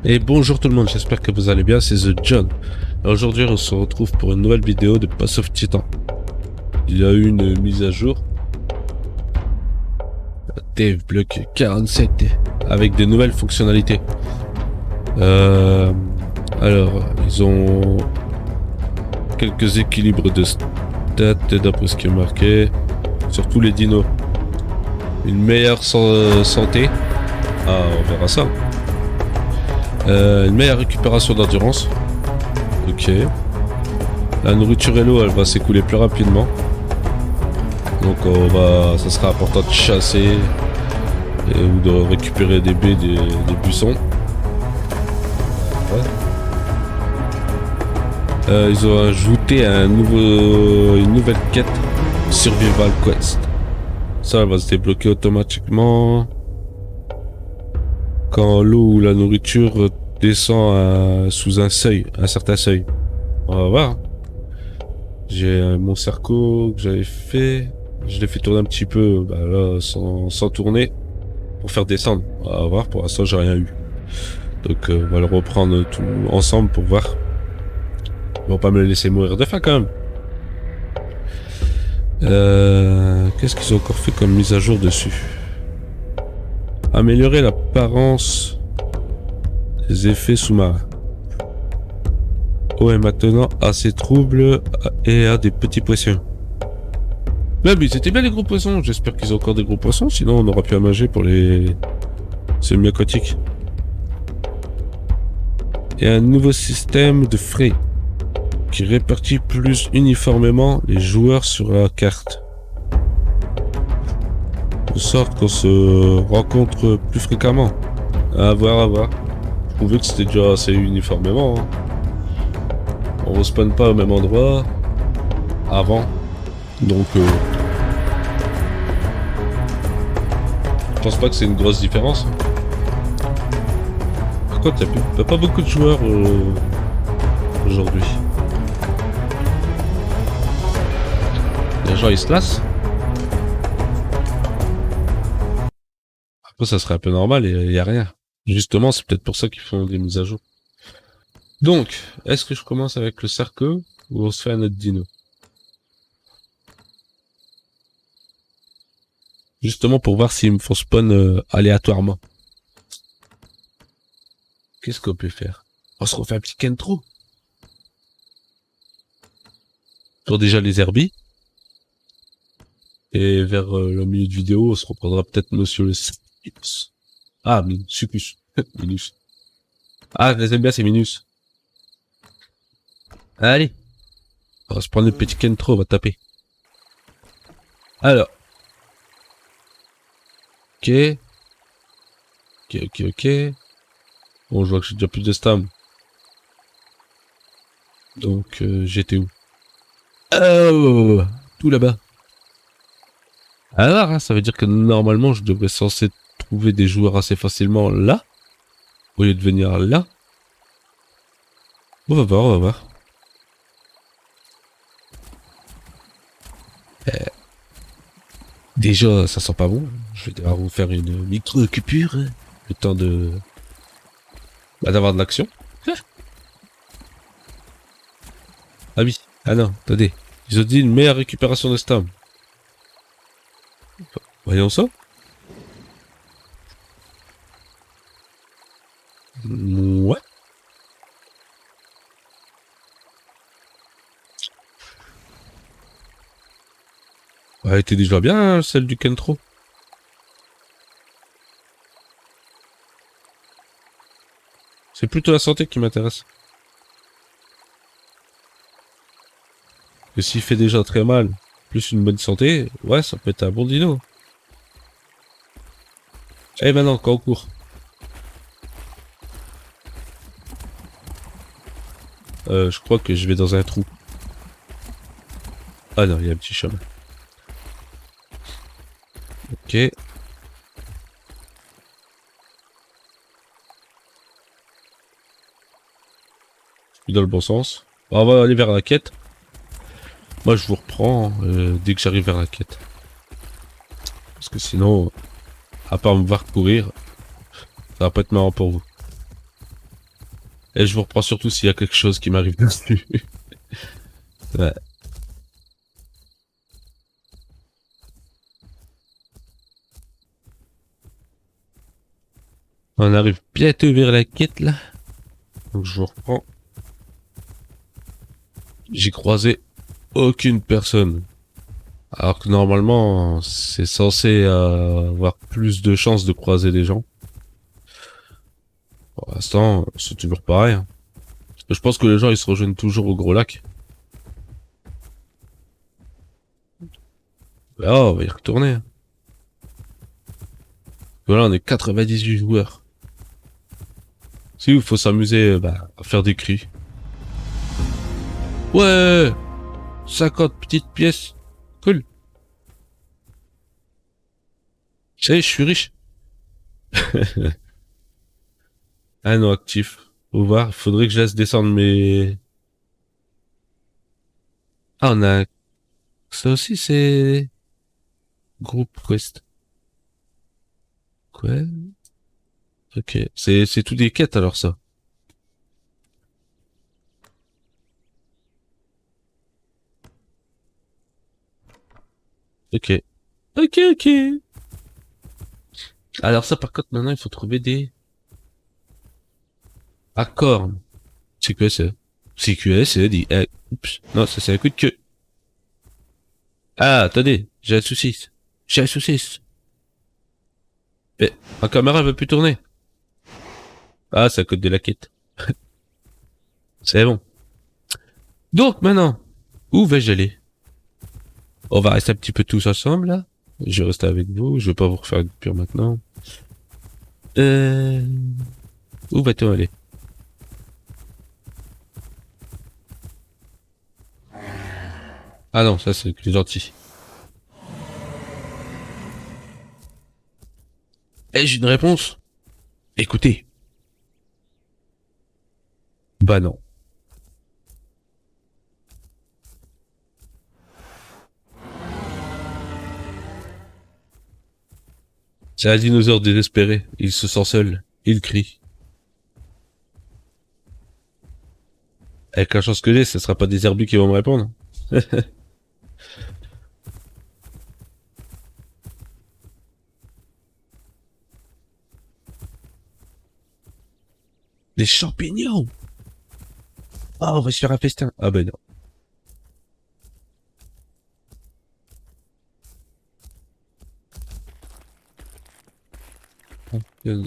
Et bonjour tout le monde, j'espère que vous allez bien, c'est The John. Aujourd'hui on se retrouve pour une nouvelle vidéo de Pass of Titan. Il y a eu une mise à jour. Dave Block 47 avec des nouvelles fonctionnalités. Alors, ils ont quelques équilibres de stats d'après ce qui est marqué. Sur tous les dinos. Une meilleure santé. Ah, on verra ça. Une meilleure récupération d'endurance. Ok. La nourriture et l'eau, elle va s'écouler plus rapidement. Donc ça sera important de chasser ou de récupérer des baies des buissons. Ouais. Ils ont ajouté une nouvelle quête, Survival Quest. Ça, elle va se débloquer automatiquement quand l'eau ou la nourriture descend sous un certain seuil. On va voir. J'ai mon cerco que j'avais fait. Je l'ai fait tourner un petit peu, là, sans tourner, pour faire descendre. On va voir, pour l'instant, j'ai rien eu. Donc, on va le reprendre tout ensemble pour voir. Ils vont pas me laisser mourir de faim, quand même. Qu'est-ce qu'ils ont encore fait comme mise à jour dessus? Améliorer l'apparence des effets sous-marins. Eau est maintenant assez trouble et a des petits poissons. Là, mais c'était bien les gros poissons. J'espère qu'ils ont encore des gros poissons, sinon on aura pu manger pour les semi-aquatiques. Et un nouveau système de frais qui répartit plus uniformément les joueurs sur la carte. De sorte qu'on se rencontre plus fréquemment. À voir, à voir. Je trouvais que c'était déjà assez uniformément. Hein. On respawn pas au même endroit avant. Donc je pense pas que c'est une grosse différence. Par contre, y a pas beaucoup de joueurs aujourd'hui. Les gens ils se lassent. Après ça serait un peu normal et y a rien. Justement, c'est peut-être pour ça qu'ils font des mises à jour. Donc, est-ce que je commence avec le cercle ou on se fait un autre dino? Justement pour voir s'ils me font spawn aléatoirement. Qu'est-ce qu'on peut faire? On se refait un petit Kentro. Pour déjà les herbies. Et vers le milieu de vidéo, on se reprendra peut-être Monsieur le Succus. Ah, Succus. Minus. Ah, je les aime bien, c'est Minus. Allez. On va se prendre le petit Kentro, on va taper. Alors. Ok. Ok. Bon, je vois que j'ai déjà plus de stam. Donc, j'étais où? Oh, tout là-bas. Alors, hein, ça veut dire que normalement, je devrais censé trouver des joueurs assez facilement là, au lieu de venir là. On va voir. Déjà, ça sent pas bon. Je vais devoir vous faire une micro-occupure. Le temps d'avoir de l'action. Ah oui. Ah non, attendez. Ils ont dit une meilleure récupération de stam. Voyons ça. Ouais. Elle était déjà bien, hein, celle du Kentro. C'est plutôt la santé qui m'intéresse. Et s'il fait déjà très mal, plus une bonne santé, ouais, ça peut être un bon dino. Et maintenant, quand on court. Je crois que je vais dans un trou. Ah non, il y a un petit chemin. Ok. Je suis dans le bon sens. On va aller vers la quête. Moi, je vous reprends dès que j'arrive vers la quête. Parce que sinon, à part me voir courir, ça va pas être marrant pour vous. Et je vous reprends surtout s'il y a quelque chose qui m'arrive dessus. Ouais. On arrive bientôt vers la quête là. Donc je vous reprends. J'ai croisé aucune personne. Alors que normalement, c'est censé avoir plus de chances de croiser des gens. Pour l'instant, c'est toujours pareil. Hein. Je pense que les gens ils se rejoignent toujours au gros lac. Bah, on va y retourner. Hein. Voilà, on est 98 joueurs. Si, il faut s'amuser à faire des cris. Ouais, 50 petites pièces. Cool. Ça y est, je suis riche. Ah non, actif. Faut voir, faudrait que je laisse descendre mes... Ah, on a... Ça aussi, c'est... Groupe Quest. Quoi? Ok. C'est tout des quêtes, alors, ça. Ok. Ok, ok. Alors ça, par contre, maintenant, il faut trouver des accords. C'est quoi, ça? C'est quoi, ça? Dit... oups. Non, ça, c'est un coup de queue. Ah, attendez. J'ai un souci. J'ai un souci. Mais ma caméra veut plus tourner. Ah, c'est à cause de la quête. C'est bon. Donc maintenant, où vais-je aller? On va rester un petit peu tous ensemble là. Je vais rester avec vous. Je vais pas vous refaire une pure maintenant. Euh... Où va-t-on aller? Ah non, ça c'est les gentils. Eh, j'ai une réponse. Écoutez. Bah non. C'est un dinosaure désespéré. Il se sent seul. Il crie. Avec la chance que j'ai, ce sera pas des herbus qui vont me répondre. Des champignons. Ah, on va se faire un festin. Ah ben non.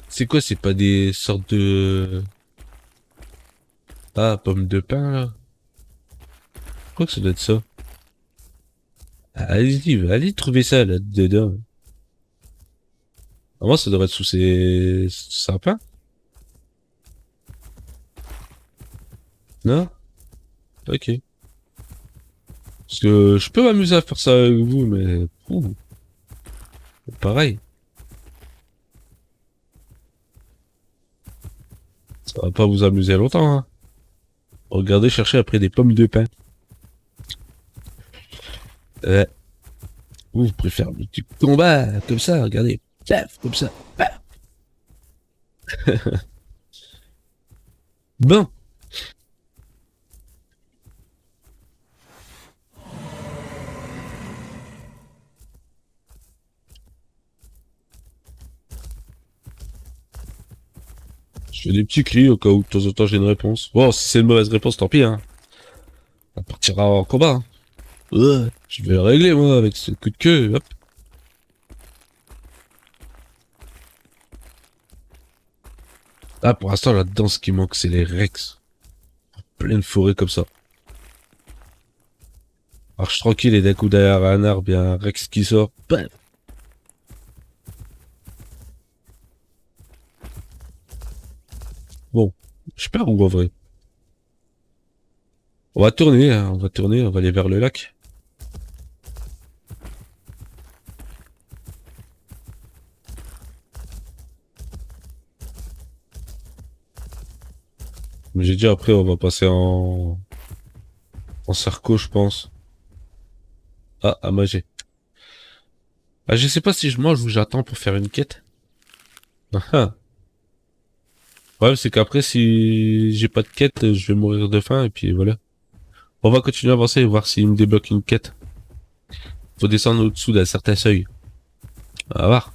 C'est quoi, c'est pas des sortes de... Ah, pommes de pin, là? Je crois que ça doit être ça. Allez-y, allez trouver ça, là, dedans. Moi, ça devrait être sous ces sapins. Non? Ok. Parce que je peux m'amuser à faire ça avec vous, mais... pareil. Ça va pas vous amuser longtemps, hein. Regardez, chercher après des pommes de pin. Ouais. Vous préférez le petit combat, comme ça, regardez. Paf, comme ça. Paf. Bon. Je fais des petits cris au cas où de temps en temps j'ai une réponse. Bon, si c'est une mauvaise réponse, tant pis, hein. On partira en combat. Hein. Ouais. Je vais le régler, moi, avec ce coup de queue. Hop. Ah, pour l'instant, là-dedans, ce qui manque, c'est les Rex. Pleine forêt comme ça. Marche tranquille et d'un coup derrière un arbre, il y a un Rex qui sort. Bam. Bon. Je perds où, en vrai? On va tourner, hein. On va tourner, on va aller vers le lac. Mais j'ai dit après, on va passer en Sarco, je pense. Ah, à manger. Ah, je sais pas si je mange ou j'attends pour faire une quête. Ah, ah. problème, c'est qu'après, si j'ai pas de quête, je vais mourir de faim, et puis voilà. On va continuer à avancer et voir s'il me débloque une quête. Faut descendre au-dessous d'un certain seuil. On va voir.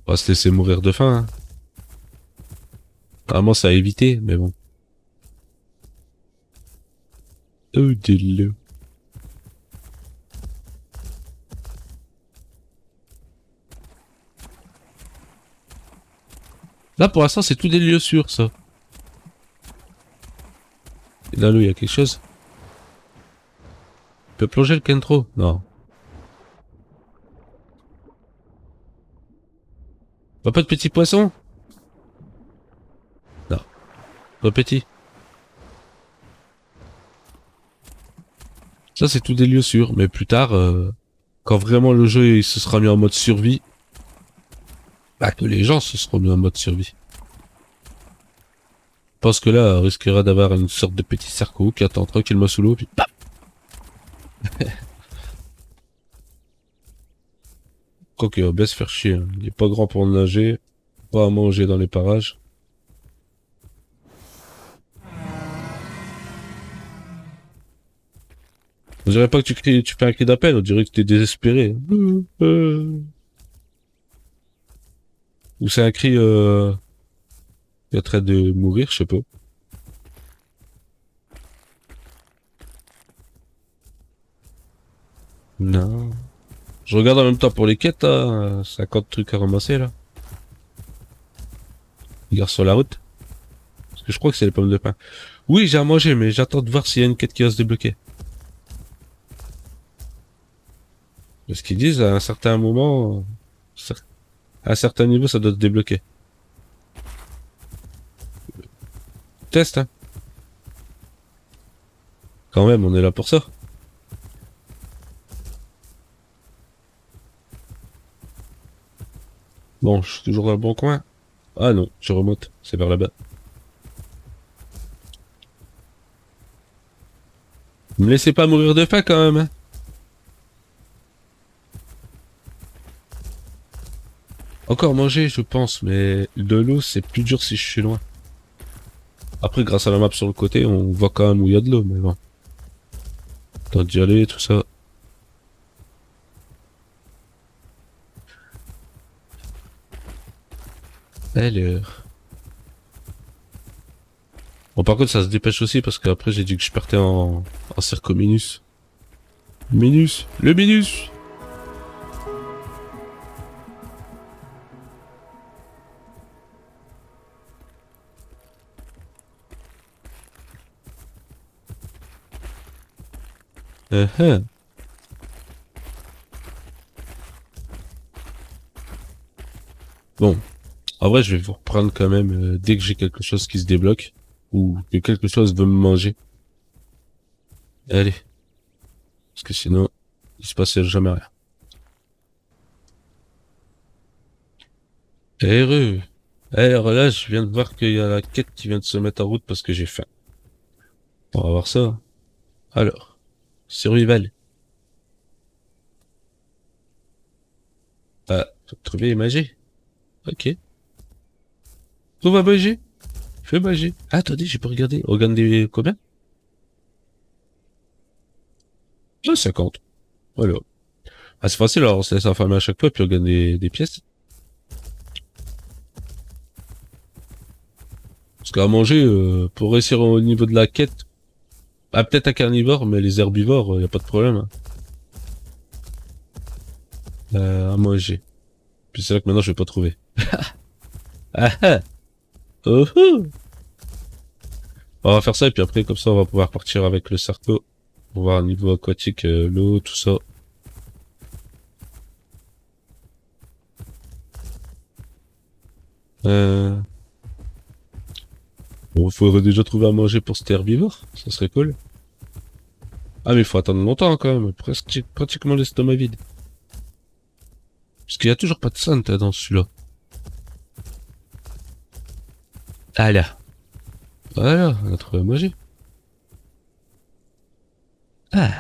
On va se laisser mourir de faim, hein. Vraiment, ça a évité, mais bon. Oh, dieu. Là, pour l'instant, c'est tout des lieux sûrs, ça. Et là, il y a quelque chose. Il peut plonger le Kentro? Non. Pas de petits poissons? Non. Pas petit. Ça, c'est tout des lieux sûrs. Mais plus tard, quand vraiment le jeu il se sera mis en mode survie, bah, que les gens se seront mis en mode survie. Je pense que là, on risquera d'avoir une sorte de petit cerco qui attend tranquillement sous l'eau, puis paf. Quoique, on va bien se faire chier, hein. Il est pas grand pour nager, pas à manger dans les parages. On dirait pas que tu fais un cri d'appel, on dirait que t'es désespéré. Ou c'est un cri, qui est en train de mourir, je sais pas. Non. Je regarde en même temps pour les quêtes, hein. 50 trucs à ramasser, là. Regarde sur la route. Parce que je crois que c'est les pommes de pin. Oui, j'ai à manger, mais j'attends de voir s'il y a une quête qui va se débloquer. Parce qu'ils disent, à un certain moment, à un certain niveau, ça doit se débloquer. Test, hein. Quand même, on est là pour ça. Bon, je suis toujours dans le bon coin. Ah non, je remonte. C'est vers là-bas. Me laissez pas mourir de faim quand même, hein. Encore manger, je pense, mais de l'eau, c'est plus dur si je suis loin. Après, grâce à la map sur le côté, on voit quand même où il y a de l'eau, mais bon. Temps d'y aller, tout ça. Alors. Bon, par contre, ça se dépêche aussi parce qu'après, j'ai dit que je partais en Circo Minus. Minus, le Minus. Uh-huh. Bon, en vrai, je vais vous reprendre quand même dès que j'ai quelque chose qui se débloque ou que quelque chose veut me manger. Allez, parce que sinon, il se passe jamais rien. Heureux. Alors là, je viens de voir qu'il y a la quête qui vient de se mettre en route parce que j'ai faim. On va voir ça. Alors, survival. Ah, faut trouver et manger. Ok. Trouve à manger. Fais manger. Ah, attendez, j'ai pas regardé. Regardez combien? Ah, 50. Voilà. Ah, c'est facile, alors on se laisse enfermer à chaque fois, puis on gagne des pièces. Parce qu'à manger, pour réussir au niveau de la quête, ah, peut-être un carnivore, mais les herbivores, y a pas de problème, hein. À manger. Puis c'est là que maintenant je vais pas trouver. Ah ah. Oh oh. On va faire ça, et puis après, comme ça, on va pouvoir partir avec le cerco. Pour voir un niveau aquatique, l'eau, tout ça. Bon, il faudrait déjà trouver à manger pour cet herbivore. Ça serait cool. Ah, mais il faut attendre longtemps quand même. Presque, pratiquement l'estomac vide. Parce qu'il y a toujours pas de santé dans celui-là. Ah là. Voilà, on a trouvé à manger. Ah.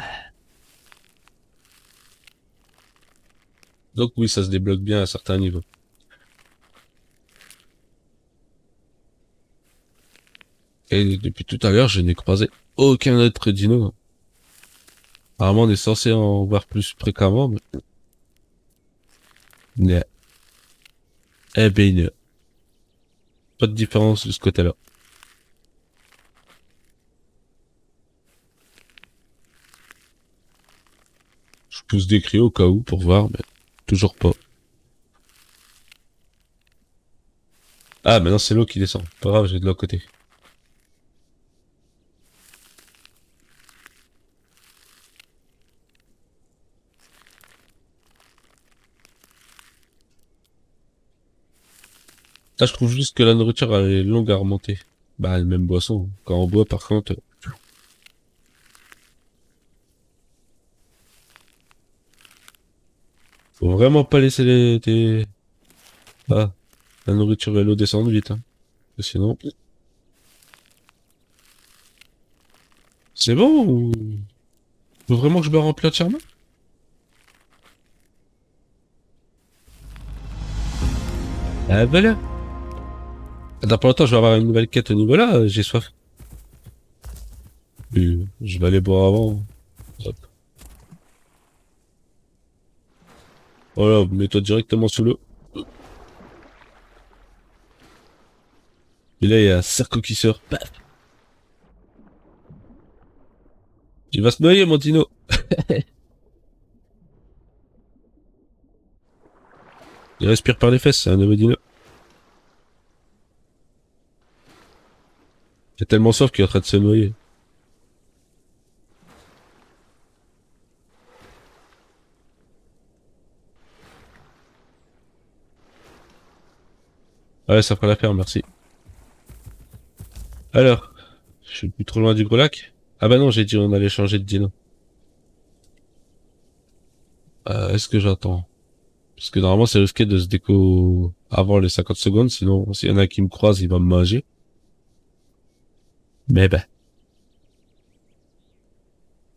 Donc oui, ça se débloque bien à certains niveaux. Et depuis tout à l'heure, je n'ai croisé aucun autre dino. Apparemment, on est censé en voir plus fréquemment, mais... mais- Eh ben, pas de différence de ce côté-là. Je pousse des cris au cas où pour voir, mais toujours pas. Ah, maintenant c'est l'eau qui descend. Pas grave, j'ai de l'autre côté. Là, je trouve juste que la nourriture, elle est longue à remonter. Bah, le même boisson. Quand on boit, par contre... Faut vraiment pas laisser Ah, la nourriture et l'eau descendre vite, hein. Parce que sinon... C'est bon ou... Faut vraiment que je me remplisse entièrement? Ah, voilà. Dans pas longtemps, je vais avoir une nouvelle quête au niveau là, j'ai soif. Je vais aller boire avant. Hop. Voilà, mets-toi directement sous l'eau. Et là, il y a un cercle qui sort. Paf. Il va se noyer, mon dino. Il respire par les fesses, c'est un nouveau dino. Il est tellement soif qu'il est en train de se noyer. Ouais, ça fera l'affaire, merci. Alors, je suis plus trop loin du gros lac. Ah bah non, j'ai dit on allait changer de dino. Est-ce que j'attends? Parce que normalement, c'est risqué de se déco avant les 50 secondes, sinon, s'il y en a qui me croisent, il va me manger. Mais ben.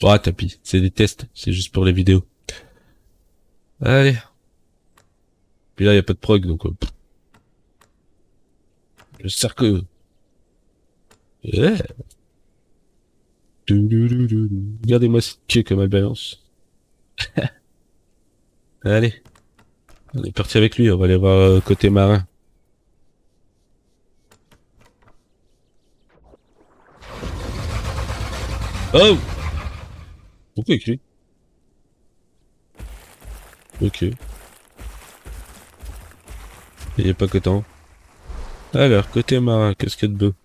Ouais, tapis. C'est des tests. C'est juste pour les vidéos. Allez. Puis là, il y a pas de prog, donc, le cercle. Ouais. Regardez-moi cette queue comme elle balance. Allez. On est parti avec lui, on va aller voir côté marin. Oh! Pourquoi écrit? Ok. Il n'y a pas que temps. Alors, côté marin, qu'est-ce qu'il y a de beau?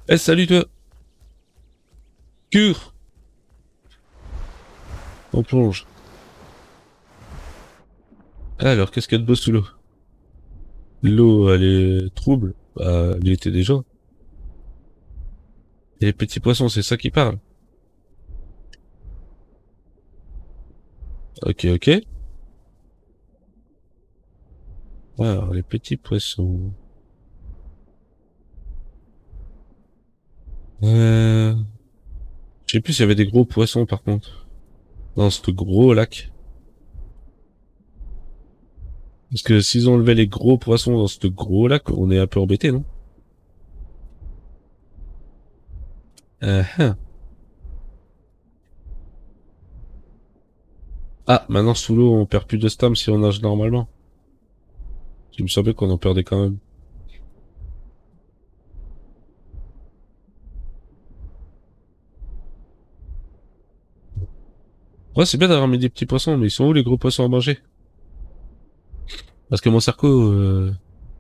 Eh, salut toi! Cure! On plonge. Alors, qu'est-ce qu'il y a de beau sous l'eau? L'eau, elle est trouble. Bah, elle y était déjà. Et les petits poissons, c'est ça qui parle. Ok, ok. Alors, les petits poissons. Euh... Je sais plus s'il y avait des gros poissons, par contre. Dans ce gros lac. Parce que s'ils ont enlevé les gros poissons dans ce gros lac, on est un peu embêté, non? Hein. Ah, maintenant sous l'eau, on perd plus de stam si on nage normalement. Il me semblait qu'on en perdait quand même. Ouais, c'est bien d'avoir mis des petits poissons, mais ils sont où les gros poissons à manger? Parce que mon cerco,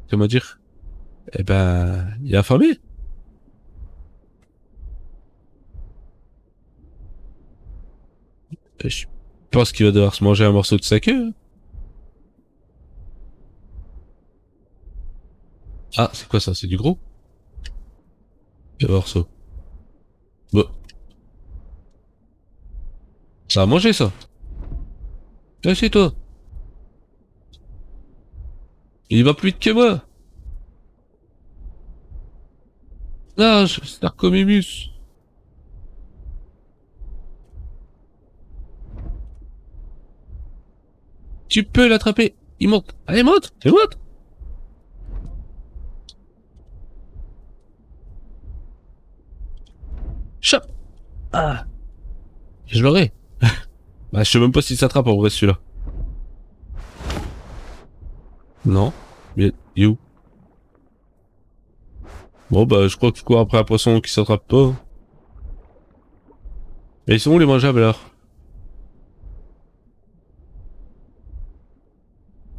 comment dire? Eh ben, il est affamé. Je pense qu'il va devoir se manger un morceau de sa queue, hein. Ah, c'est quoi ça? C'est du gros? Un morceau. Bon, ça a mangé ça. Viens toi. Il va plus vite que moi. Nage, Starcomimus. Tu peux l'attraper. Il monte. Allez, monte. C'est monte. Chope. Ah. Je l'aurai. Bah, je sais même pas s'il s'attrape en vrai celui-là. Non. Mais il est où? Bon, bah, je crois que je cours après un poisson qui s'attrape pas. Mais ils sont où les mangeables alors?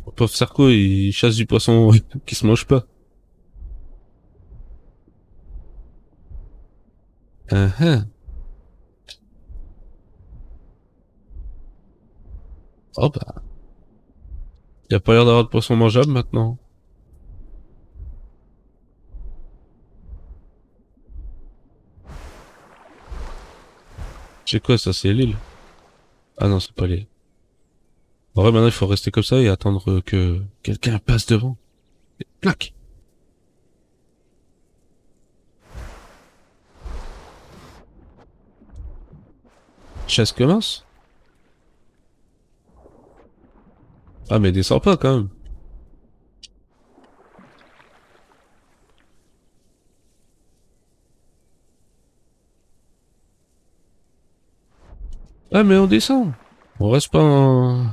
Le pauvre Sarko, il chasse du poisson qui se mange pas. Uh-huh. Oh bah, y a pas l'air d'avoir de poisson mangeable maintenant. C'est quoi ça? C'est l'île? Ah non, c'est pas l'île. En vrai, maintenant il faut rester comme ça et attendre que quelqu'un passe devant. Et clac! Chasse commence? Ah mais descends pas quand même. Ah mais on descend. On reste pas en...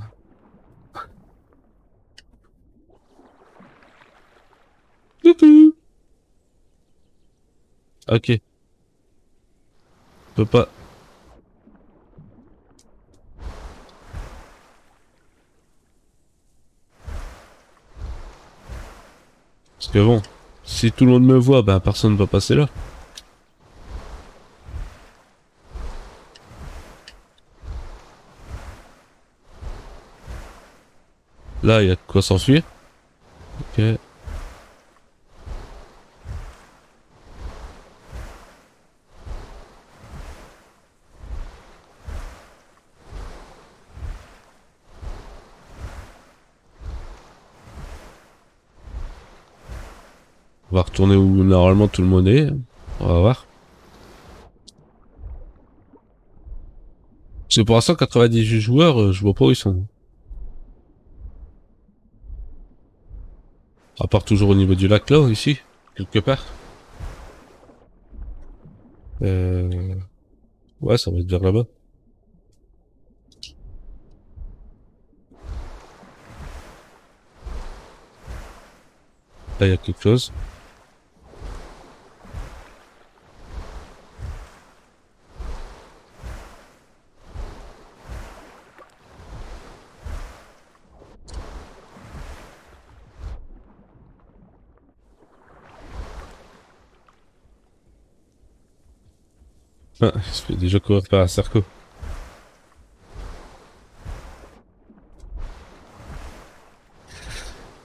Coucou. Ok. On peut pas. Parce que bon, si tout le monde me voit, ben personne ne va passer là. Là, il y a de quoi s'enfuir. Ok. On va retourner où normalement tout le monde est. On va voir. C'est pour l'instant 98 joueurs, je vois pas où ils sont. À part toujours au niveau du lac là, ici. Quelque part. Euh... Ouais, ça va être vers là-bas. Là, il y a quelque chose. Ah, il se fait déjà courir par un cerco.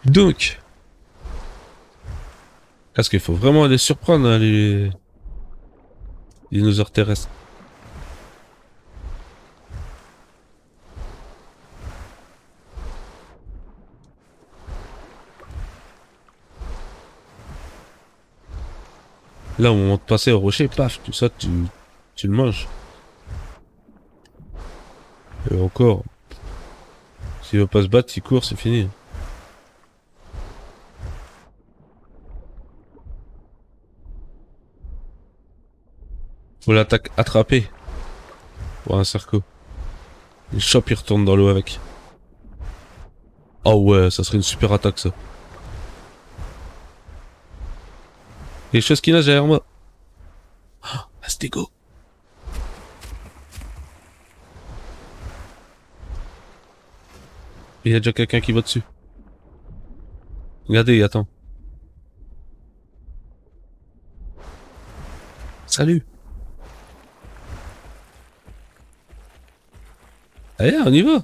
Donc, est-ce qu'il faut vraiment les surprendre, hein, les dinosaures terrestres? Là, au moment de passer au rocher, paf, tout ça, tu le manges. Et encore, s'il veut pas se battre, s'il court, c'est fini. Faut l'attaque attraper. Pour un cerco. Il chope, il retourne dans l'eau avec. Oh ouais, ça serait une super attaque, ça. Quelque chose qui nage derrière moi. Ah, Astégo. Il y a déjà quelqu'un qui va dessus. Regardez, attends. Salut. Allez, on y va.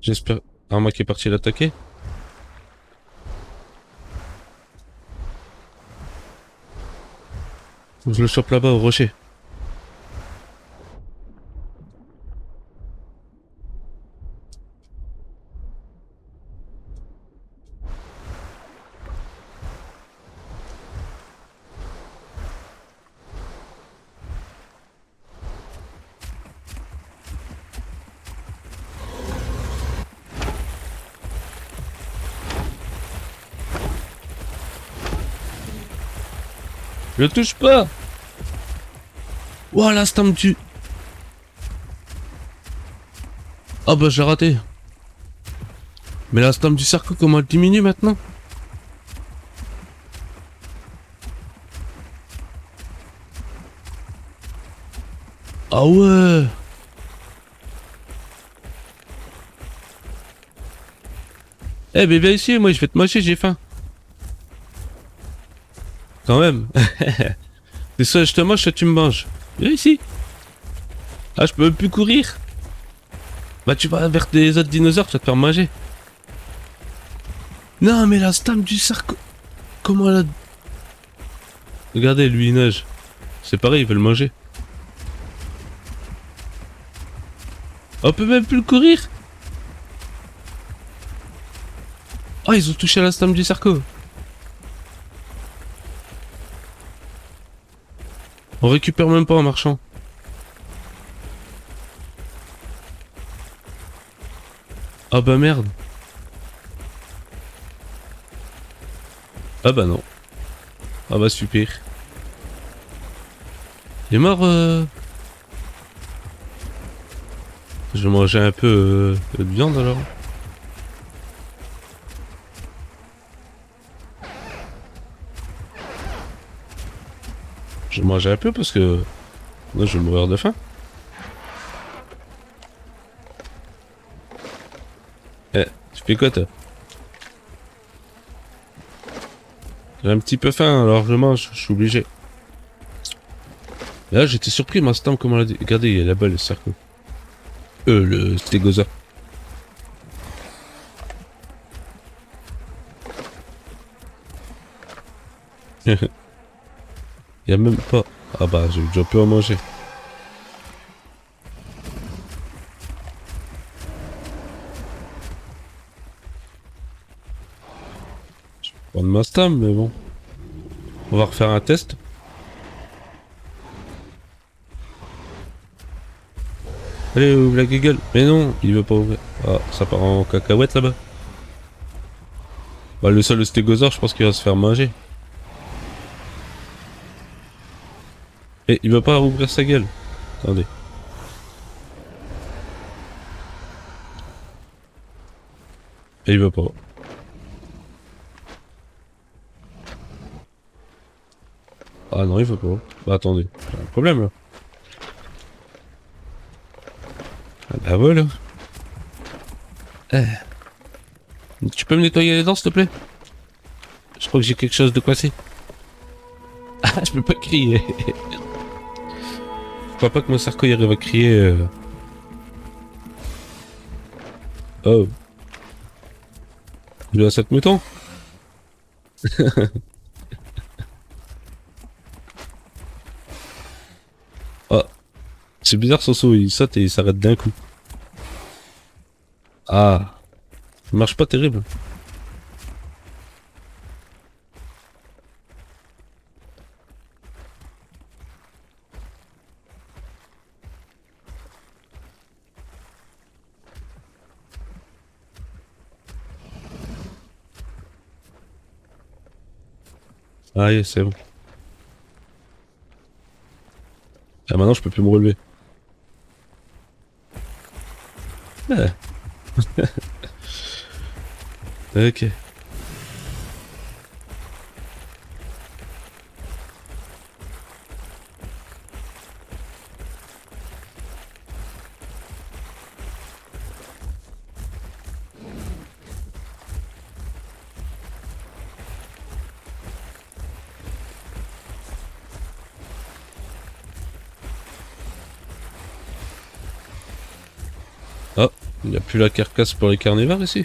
J'espère... Un mec qui est parti l'attaquer. Faut que je le chope là-bas au rocher. Je touche pas. Ouah, la stamp du... Ah bah j'ai raté. Mais la stamp du cercle, comment elle diminue maintenant? Ah ouais. Eh mais viens ici, moi je vais te manger, j'ai faim. Quand même. C'est soit je te mange, soit tu me manges. Viens ici. Ah, je peux même plus courir. Bah tu vas vers des autres dinosaures, tu vas te faire manger. Non mais la stamp du cercle... Comment elle a... Regardez, lui il nage. C'est pareil, il veut le manger. On peut même plus le courir. Oh, ils ont touché à la stamp du cercle. On récupère même pas en marchant. Ah bah merde. Ah bah non. Ah bah super. Il est mort Je vais manger un peu de viande alors. Je vais manger un peu parce que... Là je vais mourir de faim. Eh, tu fais quoi toi? J'ai un petit peu faim alors je mange, je suis obligé. Là j'étais surpris ma stamp comment elle a dit. Regardez, il y a là-bas le cercle. Le stégosaure. Il y a même pas... Ah bah j'ai déjà pu en manger. Je vais prendre ma stamp mais bon. On va refaire un test. Allez, ouvre la gueule. Mais non, il veut pas ouvrir. Ah, ça part en cacahuète là-bas. Bah le seul stégosaure, je pense qu'il va se faire manger. Et il veut pas ouvrir sa gueule. Attendez. Et il veut pas. Ah non, il veut pas. Bah attendez, j'ai un problème là. Ah bah voilà. Tu peux me nettoyer les dents s'il te plaît? Je crois que j'ai quelque chose de coincé. Ah, je peux pas crier. Je crois pas que mon cercueil arrive à crier. Oh. Je dois 7 moutons. Ah. C'est bizarre son saut, il saute et il s'arrête d'un coup. Ah. Ça marche pas terrible. Ah, yes, c'est bon. Ah, maintenant je peux plus me relever. Ah. Ok. Oh, il n'y a plus la carcasse pour les carnivores ici.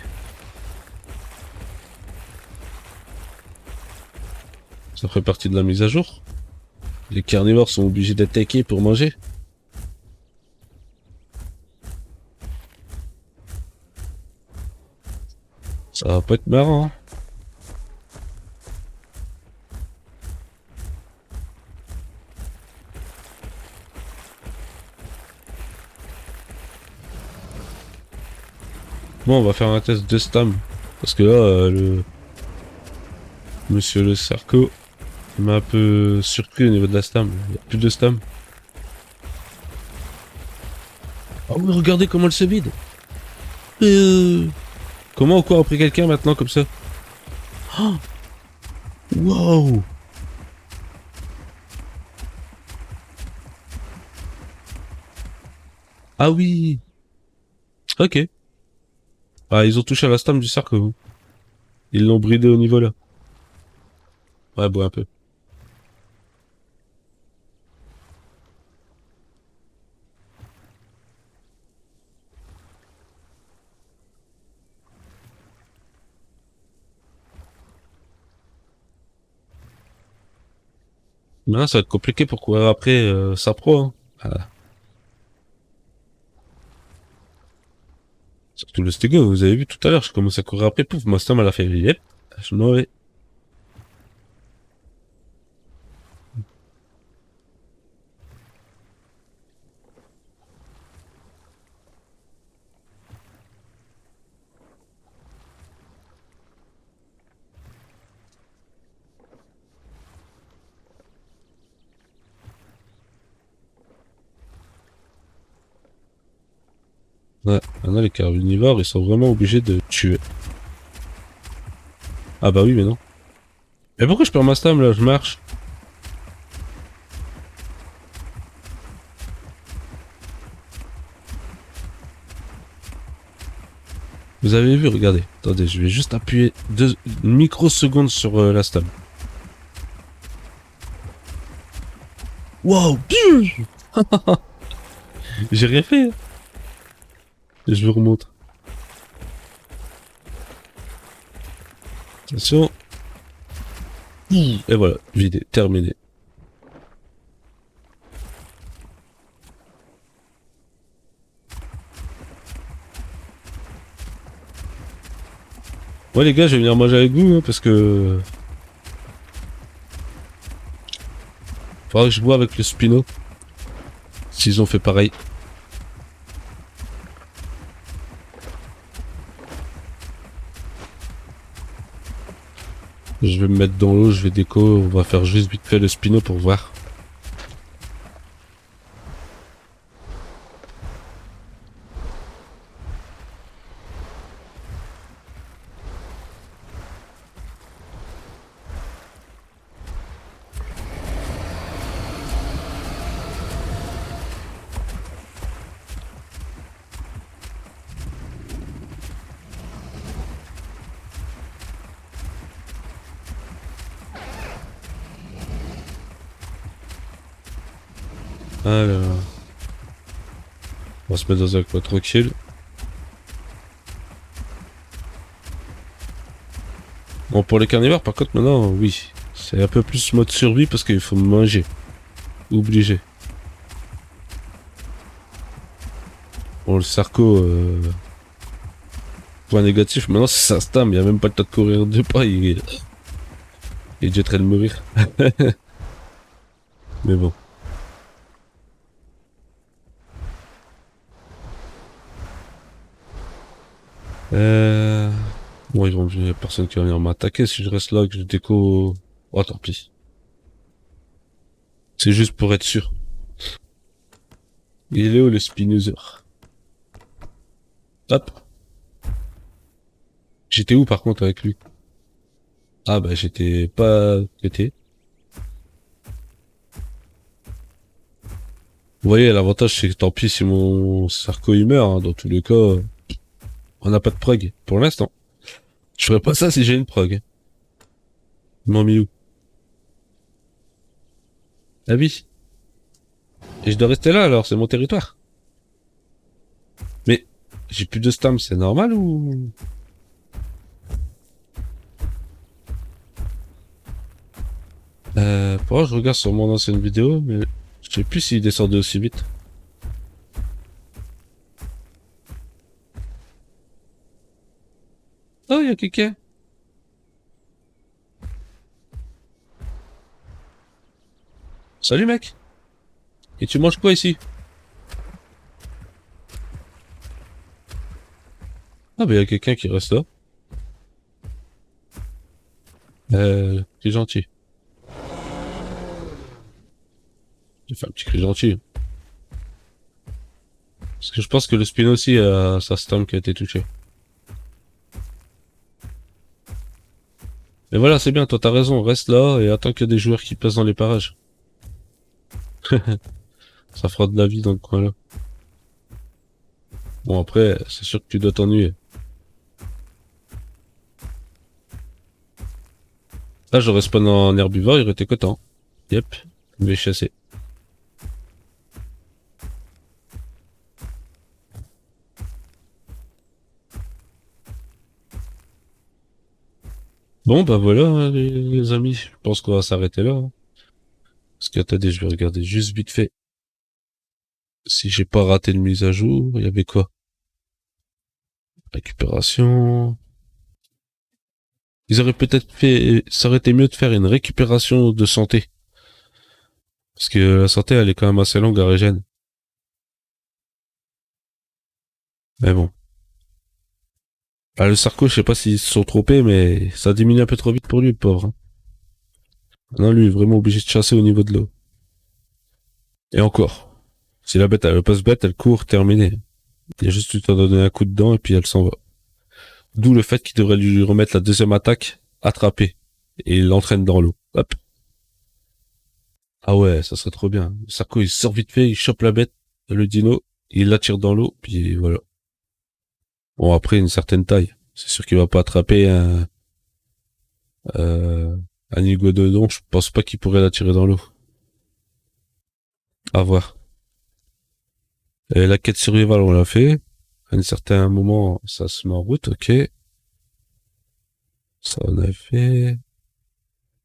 Ça fait partie de la mise à jour. Les carnivores sont obligés d'attaquer pour manger. Ça va pas être marrant. Hein. Bon, on va faire un test de stam. Parce que là, le... Monsieur le Sarko, Ça m'a un peu surpris au niveau de la stam. Il n'y a plus de stam. Oh mais regardez comment elle se vide. Euh... Comment on court après quelqu'un maintenant comme ça? Oh, wow. Ah oui. Ok. Ah ils ont touché à la stam du cercle. Ils l'ont bridé au niveau là. Ouais, bois un peu. Maintenant, ça va être compliqué pour courir après sa pro. Hein. Ah. Surtout le stego, vous avez vu tout à l'heure, je commence à courir après, pouf, ma stam elle a fait yep, je m'en vais. Ouais, maintenant les carnivores, ils sont vraiment obligés de tuer. Ah bah oui, mais non. Mais pourquoi je perds ma stam là, je marche? Vous avez vu, regardez. Attendez, je vais juste appuyer 2 microsecondes sur la stam. Wow, j'ai rien fait. Je vous remonte. Attention. Et voilà, vidé, terminé. Ouais les gars, je vais venir manger avec vous, hein, parce que... Faudra que je bois avec le Spino. S'ils ont fait pareil. Je vais me mettre dans l'eau, je vais déco, on va faire juste vite fait le Spino pour voir. Alors, on va se mettre dans un coin tranquille. Bon, pour les carnivores, par contre, maintenant, oui. C'est un peu plus mode survie parce qu'il faut manger. Obligé. Bon, le Sarco, point négatif, maintenant c'est sa stam, il n'y a même pas le temps de courir deux pas, il est déjà en train de mourir. Mais bon. Bon, il y a personne qui va venir m'attaquer si je reste là, que je déco... Oh, tant pis. C'est juste pour être sûr. Il est où le Spinosaur? Hop. J'étais où par contre avec lui? Ah bah j'étais pas pété. Vous voyez, l'avantage c'est que tant pis si mon Sarco il meurt, hein, dans tous les cas, on n'a pas de prog pour l'instant. Je ferais pas ça si j'ai une prog. Mon Milou. Ah oui. Et je dois rester là alors, c'est mon territoire. Mais j'ai plus de stam, c'est normal ou... Pour moi, je regarde sur mon ancienne vidéo, mais je sais plus s'il descendait aussi vite. Oh, il y a quelqu'un. Salut mec. Et tu manges quoi ici? Ah bah il y a quelqu'un qui reste là. C'est gentil. Il fait un petit cri gentil. Parce que je pense que le spin aussi a sa stem qui a été touchée. Mais voilà, c'est bien, toi t'as raison, reste là et attends qu'il y a des joueurs qui passent dans les parages. Ça fera de la vie dans le coin là. Bon après, c'est sûr que tu dois t'ennuyer. Là j'aurais spawn en herbivore, il aurait été content. Yep, je vais chasser. Bon bah voilà les amis, je pense qu'on va s'arrêter là. Hein. Parce que attendez, je vais regarder juste vite fait. Si j'ai pas raté de mise à jour, il y avait quoi? Récupération. Ils auraient peut-être fait, ça aurait été mieux de faire une récupération de santé. Parce que la santé, elle est quand même assez longue à régène. Mais bon. Ah, le Sarko, je sais pas s'ils se sont trompés, mais ça diminue un peu trop vite pour lui, le pauvre. Hein. Non, lui, il est vraiment obligé de chasser au niveau de l'eau. Et encore. Si la bête, elle veut pas se battre, elle court, terminé. Il y a juste eu le temps de donner un coup de dent et puis elle s'en va. D'où le fait qu'il devrait lui remettre la deuxième attaque, attraper. Et il l'entraîne dans l'eau. Hop. Ah ouais, ça serait trop bien. Le Sarko, il sort vite fait, il chope la bête, le dino, il l'attire dans l'eau, puis voilà. Bon, après, une certaine taille. C'est sûr qu'il va pas attraper euh, un iguanodon. Je pense pas qu'il pourrait l'attirer dans l'eau. À voir. Et la quête survival, on l'a fait. À un certain moment, ça se met en route, ok. Ça, on a fait.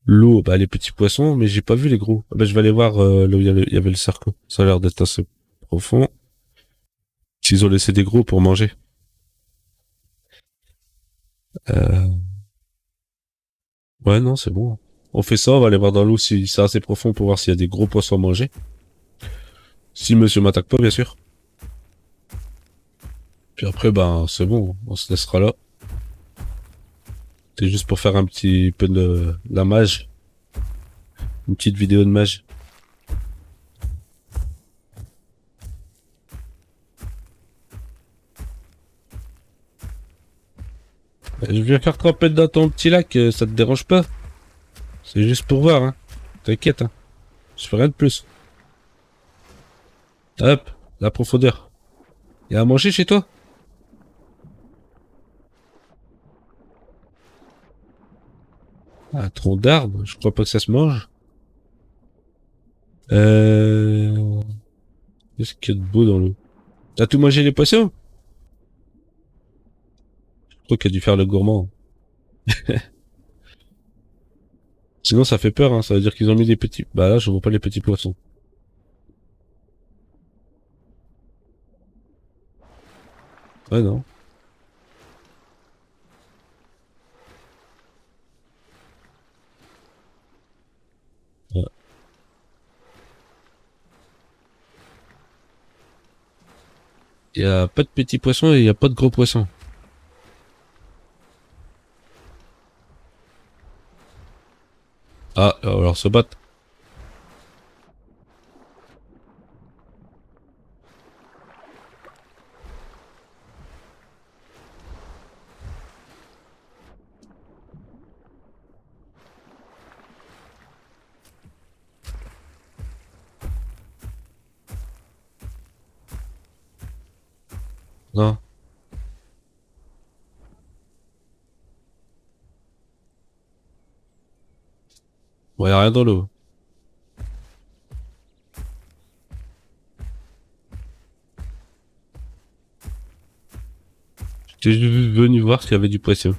L'eau, bah, les petits poissons, mais j'ai pas vu les gros. Ah, bah, je vais aller voir là où il y avait le cercle. Ça a l'air d'être assez profond. S'ils ont laissé des gros pour manger. Euh... Ouais, non, c'est bon. On fait ça, on va aller voir dans l'eau si c'est assez profond pour voir s'il y a des gros poissons à manger. Si monsieur m'attaque pas, bien sûr. Puis après, ben, c'est bon, on se laissera là. C'est juste pour faire un petit peu de la mage. Une petite vidéo de mage. Je viens faire tremper dans ton petit lac, ça te dérange pas? C'est juste pour voir, hein. T'inquiète, hein. Je fais rien de plus. Hop, la profondeur. Y a à manger chez toi? Un tronc d'arbre, je crois pas que ça se mange. Qu'est-ce qu'il y a de beau dans l'eau? T'as tout mangé les poissons? Je crois qu'il a dû faire le gourmand. Sinon ça fait peur, hein. Ça veut dire qu'ils ont mis des petits... Bah là, je vois pas les petits poissons. Ouais, non. Ouais. Y a pas de petits poissons et y a pas de gros poissons. Ah, alors se battre. Non. Ouais, y a rien dans l'eau. J'étais juste venu voir s'il y avait du poisson.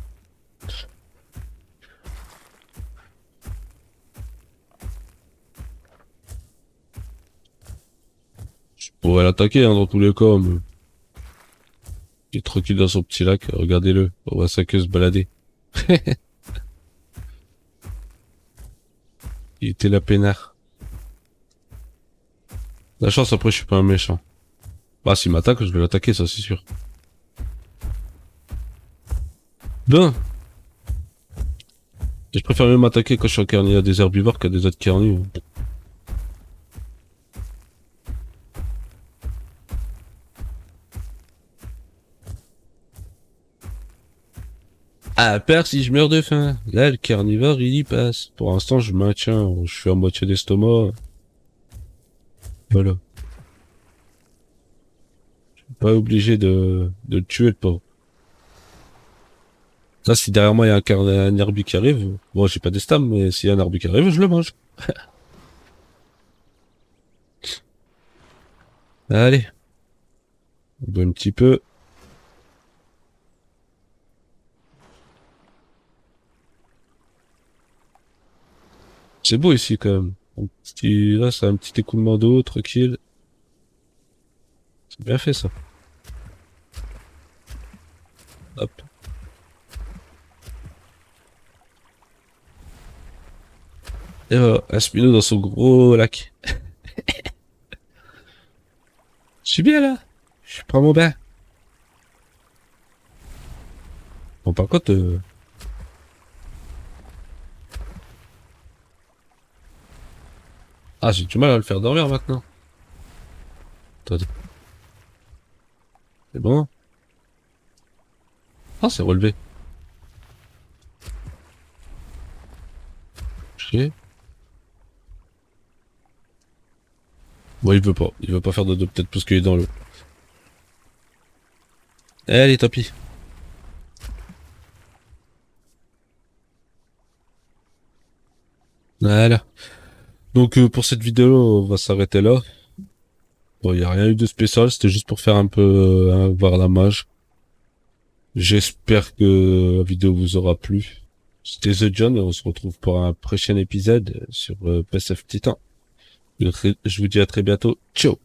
Je pourrais l'attaquer, hein, dans tous les cas, mais... Il est tranquille dans son petit lac, regardez-le. On voit sa queue se balader. Il était la peinard. La chance, après, je suis pas un méchant. Bah, s'il m'attaque, je vais l'attaquer, ça, c'est sûr. Ben, je préfère même m'attaquer quand je suis en carnivore à des herbivores qu'à des autres carnivores. Ah, père, si je meurs de faim. Là, le carnivore, il y passe. Pour l'instant, je maintiens. Je suis à moitié d'estomac. Voilà. Pas obligé de le tuer, le pauvre. Là, si derrière moi, il y a un herbier qui arrive, bon, j'ai pas d'estam, mais s'il y a un herbier qui arrive, je le mange. Allez. On boit un petit peu. C'est beau ici, quand même. Là, c'est un petit écoulement d'eau, tranquille. C'est bien fait, ça. Hop. Et voilà, un spino dans son gros lac. Je suis bien, là. Je prends mon bain. Bon, par contre, ah, j'ai du mal à le faire dormir, maintenant. Attendez. C'est bon? Ah, c'est relevé. Ok. Bon, il veut pas. Il veut pas faire dodo, peut-être parce qu'il est dans l'eau. Allez, tant pis. Voilà. Donc, pour cette vidéo, on va s'arrêter là. Bon, il y a rien eu de spécial, c'était juste pour faire un peu, voir la mage. J'espère que la vidéo vous aura plu. C'était The John et on se retrouve pour un prochain épisode sur PSF Titan. Je vous dis à très bientôt. Ciao!